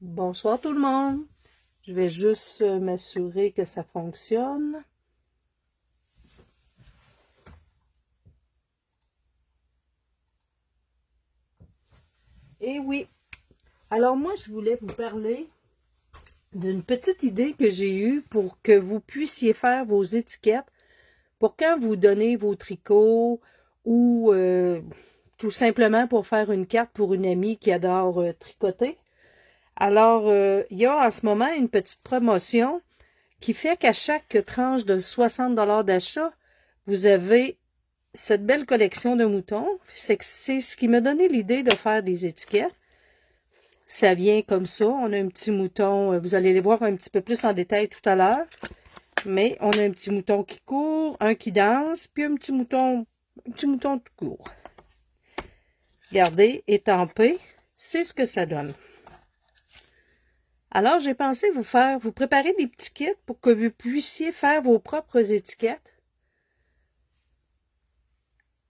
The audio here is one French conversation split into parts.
Bonsoir tout le monde. Je vais juste m'assurer que ça fonctionne. Et oui. Alors moi, je voulais vous parler d'une petite idée que j'ai eue pour que vous puissiez faire vos étiquettes pour quand vous donnez vos tricots ou tout simplement pour faire une carte pour une amie qui adore tricoter. Alors, il y a en ce moment une petite promotion qui fait qu'à chaque tranche de 60 $ d'achat, vous avez cette belle collection de moutons. C'est ce qui m'a donné l'idée de faire des étiquettes. Ça vient comme ça. On a un petit mouton, vous allez les voir un petit peu plus en détail tout à l'heure. Mais on a un petit mouton qui court, un qui danse, puis un petit mouton tout court. Regardez, étampé, c'est ce que ça donne. Alors, j'ai pensé vous préparer des petits kits pour que vous puissiez faire vos propres étiquettes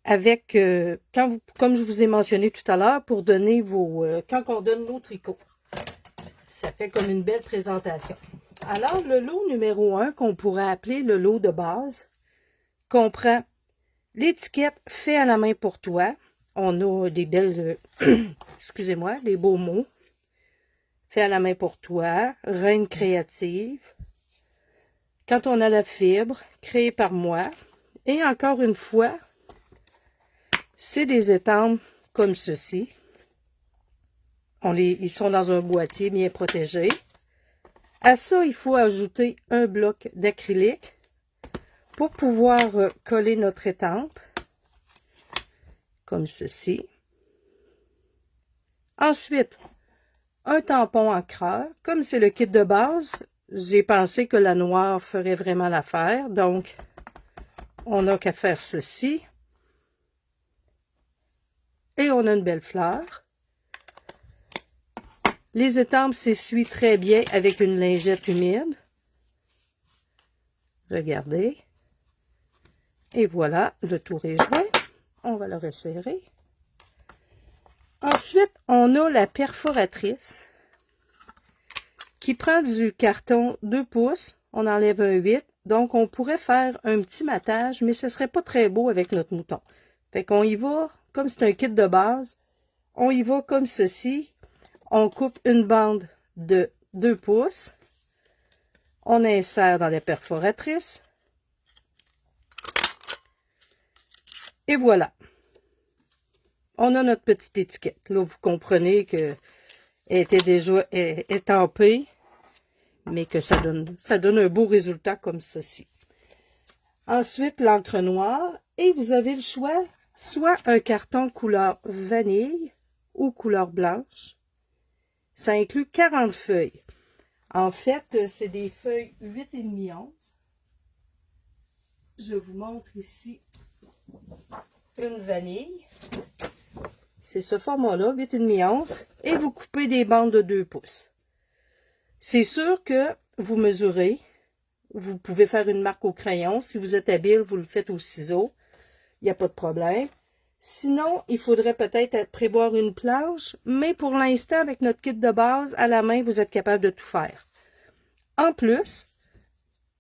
avec, comme je vous ai mentionné tout à l'heure, pour donner quand on donne nos tricots. Ça fait comme une belle présentation. Alors, le lot numéro 1, qu'on pourrait appeler le lot de base, comprend l'étiquette fait à la main pour toi. On a des belles, excusez-moi, des beaux mots. Fait à la main pour toi, reine créative. Quand on a la fibre, créée par moi. Et encore une fois, c'est des étampes comme ceci. Ils sont dans un boîtier bien protégé. À ça, il faut ajouter un bloc d'acrylique pour pouvoir coller notre étampe, comme ceci. Ensuite, un tampon encreur. Comme c'est le kit de base, j'ai pensé que la noire ferait vraiment l'affaire. Donc, on n'a qu'à faire ceci. Et on a une belle fleur. Les étampes s'essuient très bien avec une lingette humide. Regardez. Et voilà, le tour est joint. On va le resserrer. Ensuite, on a la perforatrice qui prend du carton 2 pouces. On enlève un 8. Donc, on pourrait faire un petit matage, mais ce serait pas très beau avec notre mouton. Fait qu'on y va, comme c'est un kit de base, on y va comme ceci. On coupe une bande de 2 pouces. On insère dans la perforatrice. Et voilà. On a notre petite étiquette. Là, vous comprenez qu'elle était déjà étampée, mais que ça donne un beau résultat comme ceci. Ensuite, l'encre noire. Et vous avez le choix, soit un carton couleur vanille ou couleur blanche. Ça inclut 40 feuilles. En fait, c'est des feuilles 8,5 onces. Je vous montre ici une vanille. C'est ce format-là, 8,5 onces. Et vous coupez des bandes de 2 pouces. C'est sûr que vous mesurez. Vous pouvez faire une marque au crayon. Si vous êtes habile, vous le faites au ciseau. Il n'y a pas de problème. Sinon, il faudrait peut-être prévoir une planche, mais pour l'instant, avec notre kit de base, à la main, vous êtes capable de tout faire. En plus,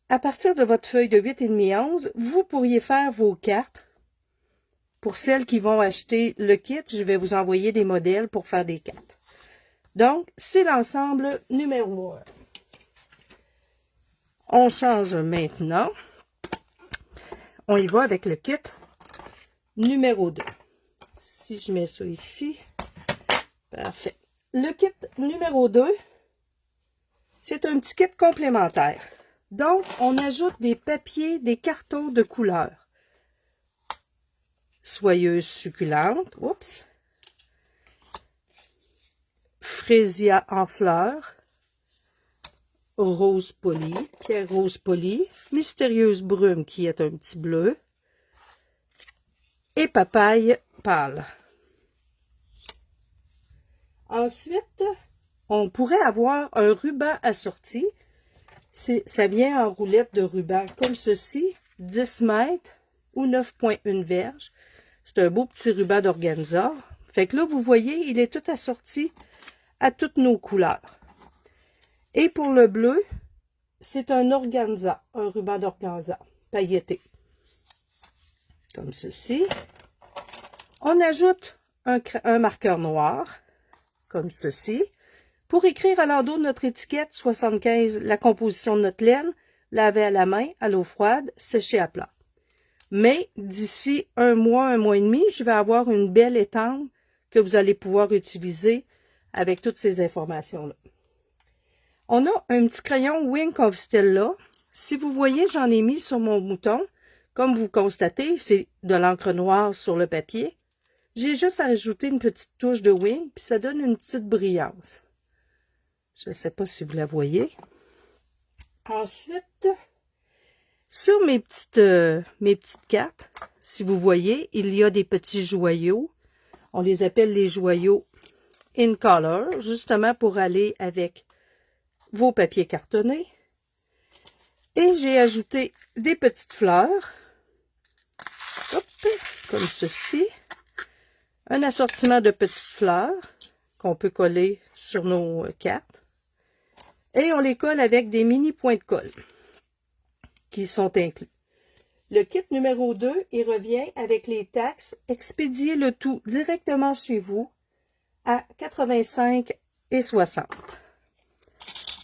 à partir de votre feuille de 8,5 onces, vous pourriez faire vos cartes. Pour celles qui vont acheter le kit, je vais vous envoyer des modèles pour faire des cartes. Donc, c'est l'ensemble numéro 1. On change maintenant. On y va avec le kit numéro 2. Si je mets ça ici, parfait. Le kit numéro 2, c'est un petit kit complémentaire. Donc, on ajoute des papiers, des cartons de couleur. Soyeuse succulente, oups. Frésia en fleurs. Rose poli, pierre rose poli. Mystérieuse brume qui est un petit bleu. Et papaye pâle. Ensuite, on pourrait avoir un ruban assorti. Ça vient en roulette de ruban comme ceci, 10 mètres ou 9,1 verges. C'est un beau petit ruban d'organza. Fait que là, vous voyez, il est tout assorti à toutes nos couleurs. Et pour le bleu, c'est un organza, un ruban d'organza pailleté. Comme ceci. On ajoute un marqueur noir, comme ceci, pour écrire à l'endos de notre étiquette 75, la composition de notre laine, laver à la main, à l'eau froide, sécher à plat. Mais d'ici un mois et demi, je vais avoir une belle étampe que vous allez pouvoir utiliser avec toutes ces informations-là. On a un petit crayon Wink of Stella. Si vous voyez, j'en ai mis sur mon mouton. Comme vous constatez, c'est de l'encre noire sur le papier. J'ai juste à ajouter une petite touche de Wink, puis ça donne une petite brillance. Je ne sais pas si vous la voyez. Ensuite, sur mes petites cartes, si vous voyez, il y a des petits joyaux. On les appelle les joyaux in color, justement pour aller avec vos papiers cartonnés. Et j'ai ajouté des petites fleurs, hop, comme ceci. Un assortiment de petites fleurs qu'on peut coller sur nos cartes. Et on les colle avec des mini points de colle qui sont inclus. Le kit numéro 2, il revient avec les taxes, expédier le tout directement chez vous à 85,60 $.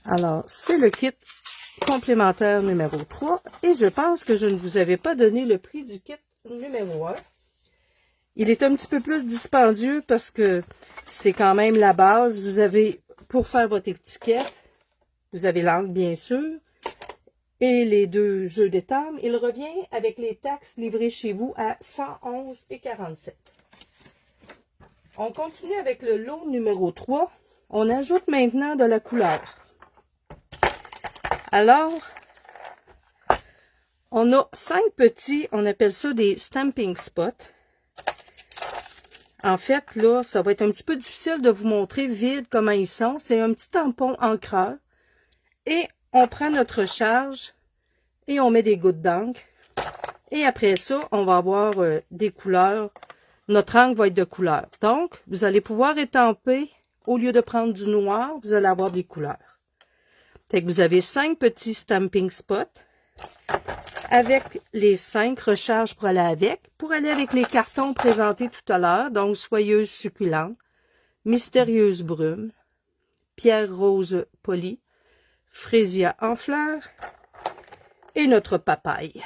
Alors, c'est le kit complémentaire numéro 3 et je pense que je ne vous avais pas donné le prix du kit numéro 1. Il est un petit peu plus dispendieux parce que c'est quand même la base. Vous avez, pour faire votre étiquette, vous avez l'encre bien sûr, et les deux jeux d'étampe. Il revient avec les taxes livrées chez vous à 111,47 $. On continue avec le lot numéro 3. On ajoute maintenant de la couleur. Alors, on a 5 petits, on appelle ça des stamping spots. En fait, là, ça va être un petit peu difficile de vous montrer vide comment ils sont. C'est un petit tampon encreur. Et on prend notre charge et on met des gouttes d'encre. Et après ça, on va avoir des couleurs. Notre encre va être de couleur. Donc, vous allez pouvoir étamper, au lieu de prendre du noir, vous allez avoir des couleurs. Fait que vous avez 5 petits stamping spots avec les 5 recharges pour aller avec les cartons présentés tout à l'heure. Donc, soyeuse succulente, mystérieuse brume, pierre rose polie, frésia en fleurs et notre papaye.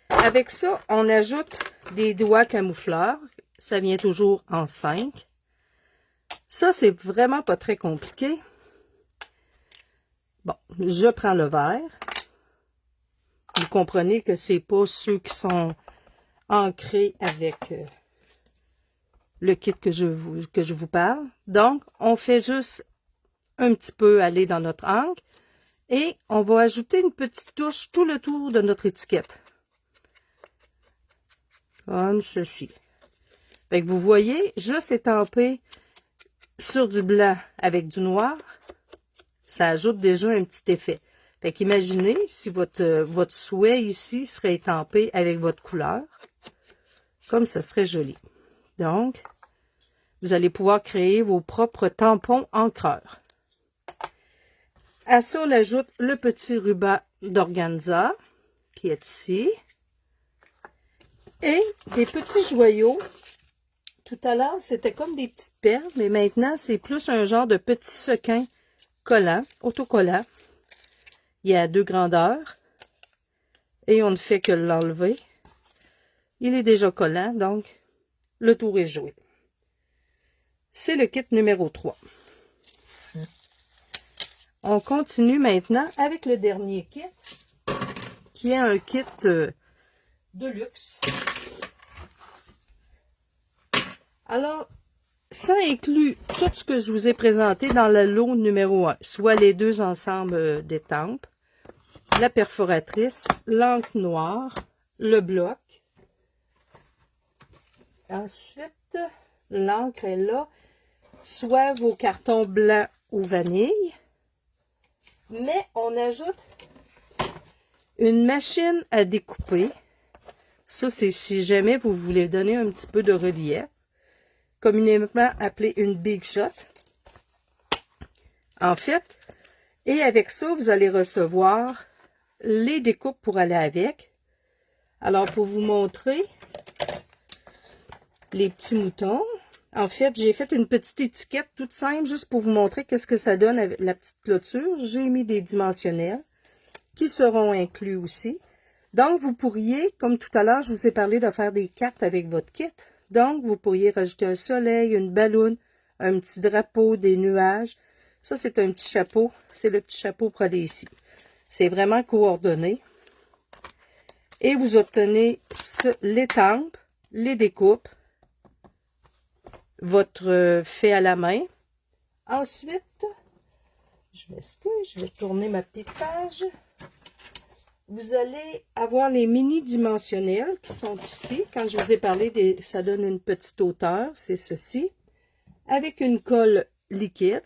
Avec ça, on ajoute des doigts camoufleurs. Ça vient toujours en 5. Ça, c'est vraiment pas très compliqué. Bon, je prends le vert. Vous comprenez que c'est pas ceux qui sont ancrés avec le kit que je vous parle. Donc, on fait juste un petit peu aller dans notre encre et on va ajouter une petite touche tout le tour de notre étiquette. Comme ceci. Fait que vous voyez, juste étamper sur du blanc avec du noir, ça ajoute déjà un petit effet. Fait qu'imaginez si votre souhait ici serait étampé avec votre couleur, comme ça serait joli. Donc, vous allez pouvoir créer vos propres tampons encreurs. À ça, on ajoute le petit ruban d'organza qui est ici. Et des petits joyaux. Tout à l'heure, c'était comme des petites perles, mais maintenant, c'est plus un genre de petits sequins collants, autocollants. Il y a 2 grandeurs. Et on ne fait que l'enlever. Il est déjà collant, donc le tour est joué. C'est le kit numéro 3. On continue maintenant avec le dernier kit, qui est un kit de luxe. Alors, ça inclut tout ce que je vous ai présenté dans le lot numéro 1, soit les 2 ensembles d'étampes, la perforatrice, l'encre noire, le bloc. Ensuite, l'encre est là, soit vos cartons blancs ou vanille, mais on ajoute une machine à découper. Ça, c'est si jamais vous voulez donner un petit peu de relief, communément appelée une Big Shot. en fait. Et avec ça, vous allez recevoir les découpes pour aller avec. Alors, pour vous montrer les petits moutons, en fait, j'ai fait une petite étiquette toute simple, juste pour vous montrer qu'est-ce que ça donne avec la petite clôture. J'ai mis des dimensionnels qui seront inclus aussi. Donc, vous pourriez, comme tout à l'heure, je vous ai parlé de faire des cartes avec votre kit. Donc, vous pourriez rajouter un soleil, une balloune, un petit drapeau, des nuages. Ça, c'est un petit chapeau. C'est le petit chapeau pour aller ici. C'est vraiment coordonné. Et vous obtenez l'étampe, les découpes, votre fait à la main. Ensuite, je vais tourner ma petite page. Vous allez avoir les mini dimensionnels qui sont ici. Quand je vous ai parlé, ça donne une petite hauteur, c'est ceci. Avec une colle liquide.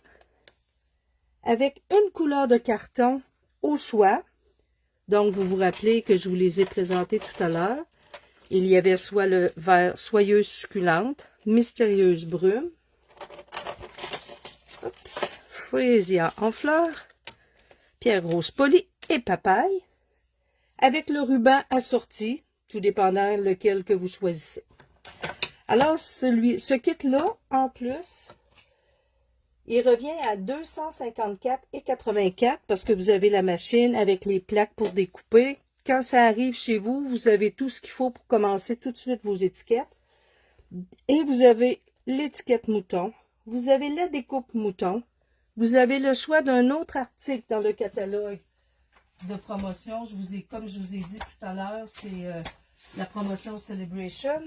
Avec une couleur de carton au choix. Donc, vous vous rappelez que je vous les ai présentés tout à l'heure. Il y avait soit le vert soyeuse succulente, mystérieuse brume, frésia en fleurs, pierre rose polie et papaye, avec le ruban assorti, tout dépendant lequel que vous choisissez. Alors, ce kit-là, en plus, il revient à 254,84 parce que vous avez la machine avec les plaques pour découper. Quand ça arrive chez vous, vous avez tout ce qu'il faut pour commencer tout de suite vos étiquettes. Et vous avez l'étiquette mouton, vous avez la découpe mouton, vous avez le choix d'un autre article dans le catalogue de promotion. Comme je vous ai dit tout à l'heure, c'est la promotion Celebration,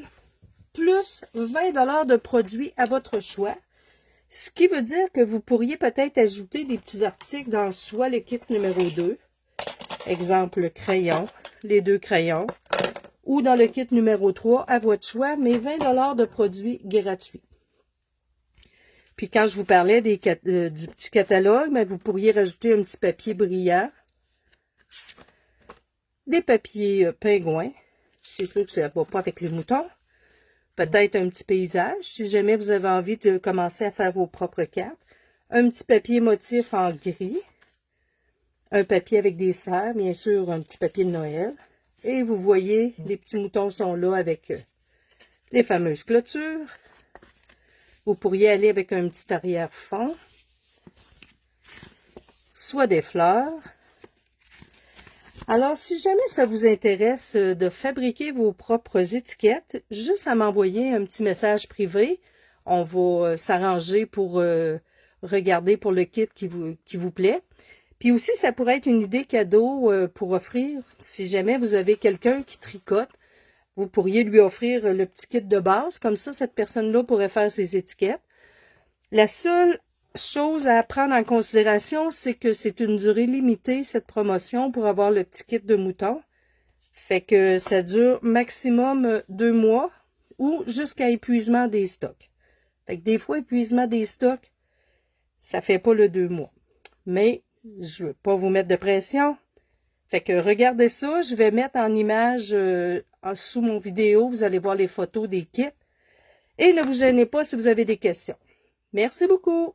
plus 20 $ de produits à votre choix. Ce qui veut dire que vous pourriez peut-être ajouter des petits articles dans soit le kit numéro 2, exemple le crayon, les 2 crayons, ou dans le kit numéro 3, à votre choix, mais 20 $ de produits gratuits. Puis quand je vous parlais du petit catalogue, ben, vous pourriez rajouter un petit papier brillant, des papiers pingouins, c'est sûr que ça ne va pas avec les moutons, peut-être un petit paysage, si jamais vous avez envie de commencer à faire vos propres cartes, un petit papier motif en gris, un papier avec des cerfs, bien sûr un petit papier de Noël, et vous voyez, les petits moutons sont là avec les fameuses clôtures. Vous pourriez aller avec un petit arrière-fond, soit des fleurs. Alors, si jamais ça vous intéresse de fabriquer vos propres étiquettes, juste à m'envoyer un petit message privé. On va s'arranger pour regarder pour le kit qui vous plaît. Puis aussi, ça pourrait être une idée cadeau pour offrir. Si jamais vous avez quelqu'un qui tricote, vous pourriez lui offrir le petit kit de base. Comme ça, cette personne-là pourrait faire ses étiquettes. La seule chose à prendre en considération, c'est que c'est une durée limitée, cette promotion, pour avoir le petit kit de mouton. Fait que ça dure maximum 2 mois ou jusqu'à épuisement des stocks. Fait que des fois, épuisement des stocks, ça fait pas le 2 mois. Mais je veux pas vous mettre de pression. Fait que regardez ça, je vais mettre en image sous mon vidéo, vous allez voir les photos des kits. Et ne vous gênez pas si vous avez des questions. Merci beaucoup!